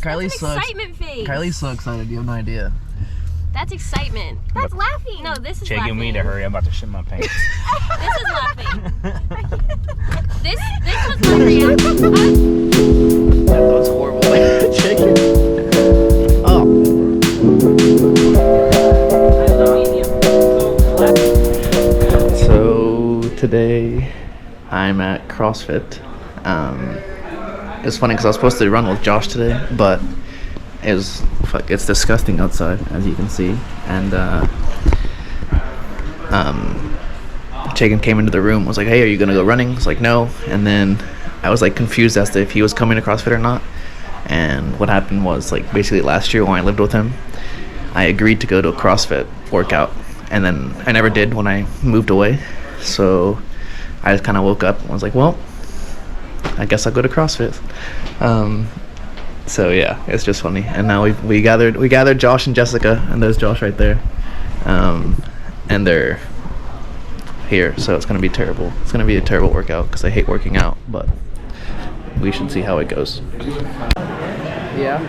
Kylie's so excitement face. Kylie's so excited. You have no idea. That's excitement. That's laughing. No, this is laughing. Shaking me to hurry. I'm about to shit my pants. This is laughing. This was my reaction. That was horrible. Chicken. Oh. So today I'm at CrossFit. It's funny because I was supposed to run with Josh today, but it's disgusting outside, as you can see. And Chaygan came into the room, was like, "Hey, are you gonna go running?" I was like, "No." And then I was like confused as to if he was coming to CrossFit or not. And what happened was, like, basically last year when I lived with him, I agreed to go to a CrossFit workout, and then I never did when I moved away. So I just kind of woke up and was like, well, I guess I'll go to CrossFit. So yeah, it's just funny. And now we gathered Josh and Jessica, and there's Josh right there, and they're here. So it's gonna be terrible. It's gonna be a terrible workout because I hate working out, but we should see how it goes. Yeah.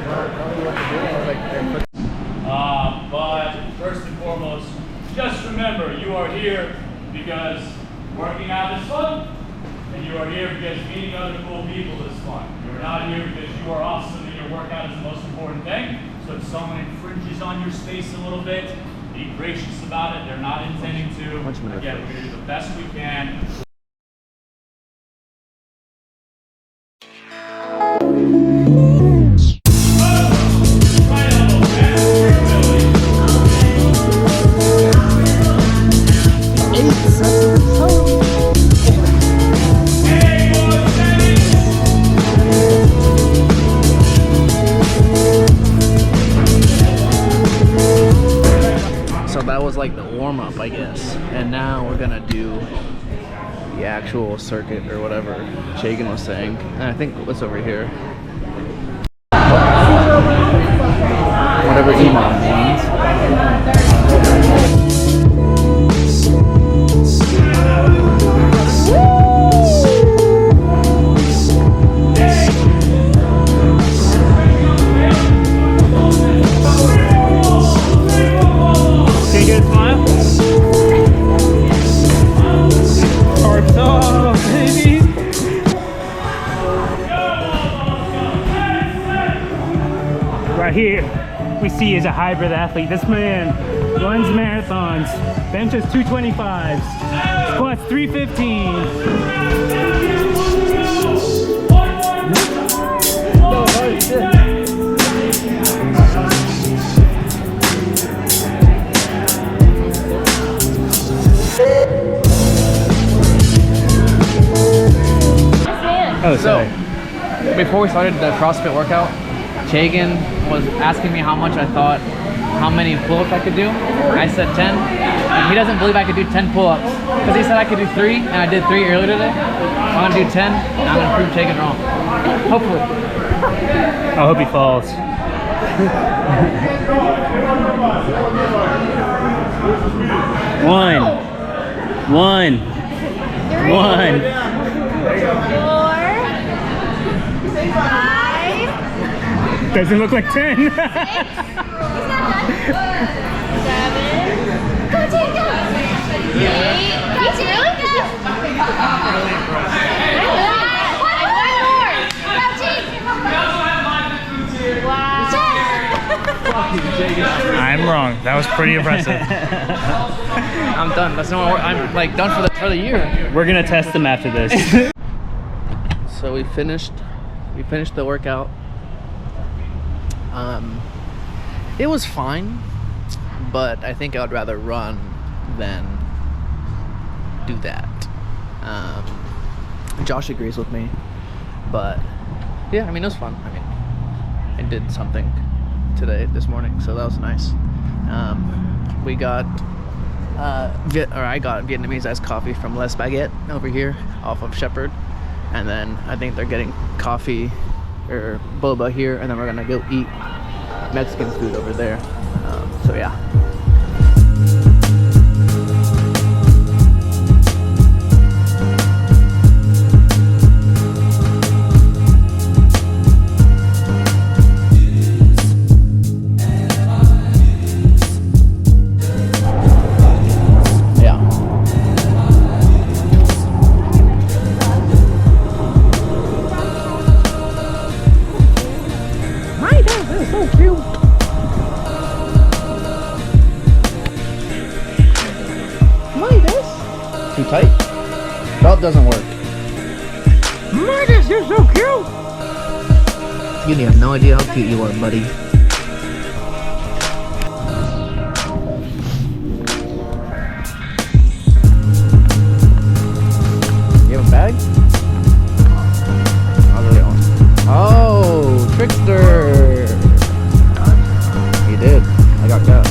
But first and foremost, just remember you are here because working out is fun. And you are here because meeting other cool people is fun. You're not here because you are awesome and your workout is the most important thing. So if someone infringes on your space a little bit, be gracious about it. They're not intending to. Again, we're going to do the best we can. Like the warm-up, I guess, and now we're gonna do the actual circuit or whatever Chaygan was saying, and I think what's over here, whatever EMOM means. Here we see is a hybrid athlete. This man runs marathons, benches 225s, squats 315. Oh, sorry. So, before we started the CrossFit workout, Chaygan was asking me how many pull-ups I could do. I said 10, and he doesn't believe I could do 10 pull-ups because he said I could do 3, and I did 3 earlier today. I'm gonna do 10, and I'm gonna prove Chaygan wrong. Hopefully. I hope he falls. One. 4, 5. Doesn't look like 10. 6. He's not done. 7. Go, Jake, go. 8. Go, Jake, go. 1 more. I'm wrong. That was pretty impressive. I'm done. That's no more. I'm like done for the year. We're gonna test them after this. So we finished the workout. It was fine, but I think I would rather run than do that. Josh agrees with me, but yeah, I mean, it was fun. I mean, I did something this morning, so that was nice. We got I got Vietnamese iced coffee from Les Baguette over here off of Shepherd, and then I think they're getting coffee or boba here, and then we're gonna go eat Mexican food over there. So yeah. Too tight? Belt doesn't work. Midas, you're so cute! You have no idea how cute you are, buddy. You have a bag? Oh, trickster! You did. I got that.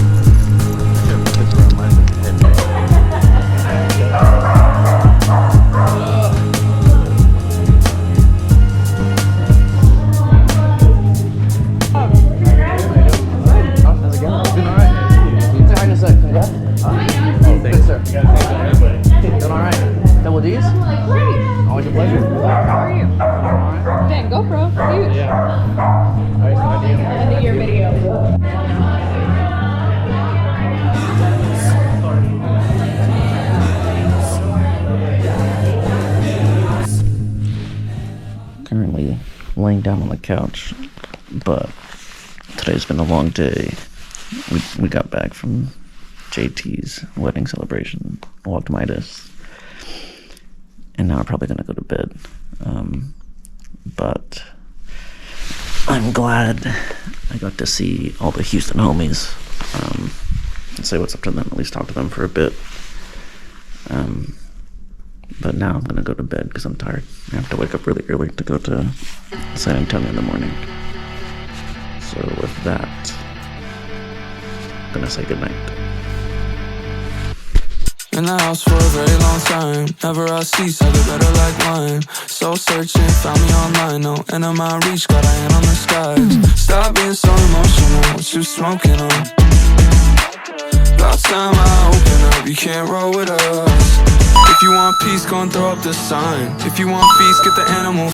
Currently laying down on the couch, but today's been a long day. We got back from JT's wedding celebration, walked Midas, and now we're probably gonna go to bed. But I'm glad I got to see all the Houston homies, and say what's up to them, at least talk to them for a bit. But now I'm gonna go to bed because I'm tired. I have to wake up really early to go to San Antonio in the morning. So with that, I'm gonna say goodnight. In the house for a very long time. Never I cease, I get better like wine. Soul searching, found me online. No end of my reach, got a hand on the skies. Stop being so emotional, what you smoking on? About time I open up, you can't roll with us. If you want peace, go and throw up the sign. If you want feast, get the animal